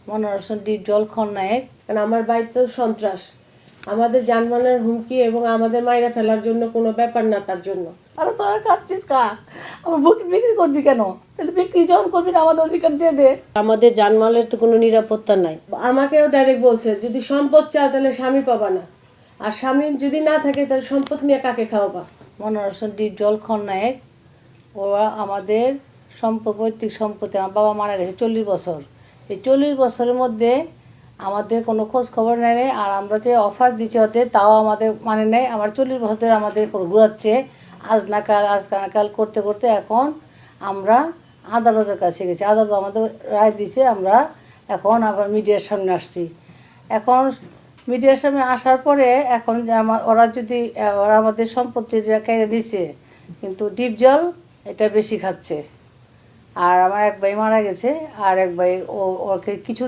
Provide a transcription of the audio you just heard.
মনোরঞ্জন দ্বীপ জল খলনায়ক। কারণ আমার বাড়িতে তো সন্ত্রাস, আমাদের জানমালের হুমকি এবং আমাদের মাইরা ফেলার জন্য কোনো ব্যাপার না তার জন্য। আরে তোরা খাচ্ছিস কা, আমার বুক বিক্রি করবি কেন? তাহলে বিক্রি যখন করবি না আমাদের অধিকার দিয়ে দে। আমাদের জানমালের তো কোনো নিরাপত্তা নাই। আমাকেও ডাইরেক্ট বলছে যদি সম্পদ চাও তাহলে স্বামী পাবা না, আর স্বামী যদি না থাকে তাহলে সম্পদ নিয়ে কাকে খাওয়াবা। মনোরঞ্জন দ্বীপ জল খলনায়ক ওরা আমাদের পৈতৃক সম্পত্তি, আমার বাবা মারা গেছে 40 বছর। এই 40 বছরের মধ্যে আমাদের কোনো খোঁজ খবর নেয়, আর আমরা যে অফার দিচ্ছি ওদের তাও আমাদের মানে নেই। আমার 40 বছর ধরে আমাদের ঘুরাচ্ছে, আজ না কাল আজ না কাল করতে করতে এখন আমরা আদালতের কাছে গেছি। আদালত আমাদের রায় দিয়েছে, আমরা এখন আবার মিডিয়ার সামনে আসছি। এখন মিডিয়ার সামনে আসার পরে এখন যে ওরা যদি ওরা আমাদের সম্পত্তিটা কেড়ে দিচ্ছে, কিন্তু ডিপ জল এটা বেশি খাচ্ছে। আর আমার এক ভাই মারা গেছে, আর এক ভাই ওকে কিছু